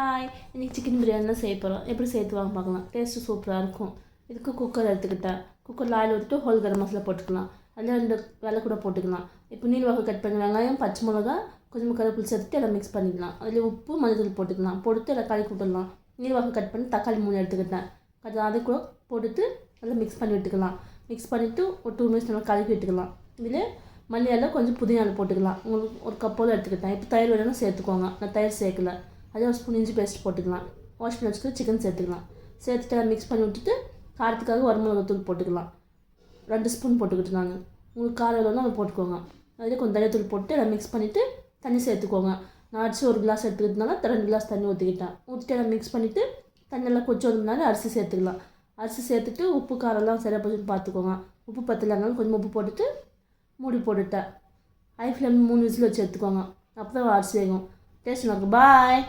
Hi, இன்றைக்கி chicken biryani தான் செய்ய போகிறோம். எப்படி சேர்த்து வாங்க பார்க்கலாம். டேஸ்ட்டு சூப்பராக இருக்கும். இதுக்கு குக்கர் எடுத்துக்கிட்டேன். குக்கரில் ஆயில் ஊற்றிட்டு ஹோல் கரம் மசாலா போட்டுக்கலாம். அதில் 2 வெள்ளை கூட போட்டுக்கலாம். இப்போ நீள் வகை கட் பண்ணி வெங்காயம், பச்சை மிளகா, கொஞ்சம் கருவேப்பிலை சேர்த்துட்டு எல்லாம் மிக்ஸ் பண்ணிக்கலாம். அதில் உப்பு மஞ்சள் போட்டுக்கலாம். போட்டு எல்லாம் கலக்கி விட்டுடலாம். நீள் வகை கட் பண்ணி தக்காளி 3 எடுத்துக்கிட்டேன். அதை கூட போட்டுட்டு எல்லாம் மிக்ஸ் பண்ணி விட்டுக்கலாம். மிக்ஸ் பண்ணிவிட்டு ஒரு 2 மினிட்ஸ் நல்லா கலக்கி விட்டுக்கலாம். இதில் மல்லி எல்லாம் கொஞ்சம் புதினா போட்டுக்கலாம். உங்களுக்கு ஒரு கப்போடு எடுத்துக்கிட்டேன். இப்போ தயிர் வேணும்னா சேர்த்துக்கோங்க. நான் தயிர் சேர்க்கல. அதே ஒரு ஸ்பூன் இஞ்சி பேஸ்ட் போட்டுக்கலாம். வாஷ் பண்ணி வச்சுட்டு சிக்கன் சேர்த்துக்கலாம். சேர்த்துட்டு மிக்ஸ் பண்ணி விட்டுட்டு காரத்துக்காக வரமிளகாத்தூள் போட்டுக்கலாம். 2 ஸ்பூன் போட்டுக்கிட்டு நான் உங்களுக்கு காரம் வேணும்னா அதை போட்டுக்கோங்க. அதில் கொஞ்சம் தனியாத்தூள் போட்டு எல்லாம் மிக்ஸ் பண்ணிவிட்டு தண்ணி சேர்த்துக்கோங்க. நான் அரிசி 1 கிளாஸ் எடுத்துக்கிட்டனால 2 கிளாஸ் தண்ணி ஊற்றிட்டு எல்லாம் மிக்ஸ் பண்ணிவிட்டு தண்ணி எல்லாம் கொச்சி வந்ததுனால அரிசி சேர்த்துக்கலாம். அரிசி சேர்த்துட்டு உப்பு காரம்லாம் சரியாக போச்சுன்னு பார்த்துக்கோங்க. உப்பு பத்தலைனாலும் கொஞ்சம் உப்பு போட்டுட்டு மூடி போட்டுட்டேன். ஹை ஃப்ளேம் 3 விசில் வச்சு எடுத்துக்கோங்க. அப்போ தான் அரிசி வேகும். டேஸ்ட் நல்லா இருக்கும். பாய்.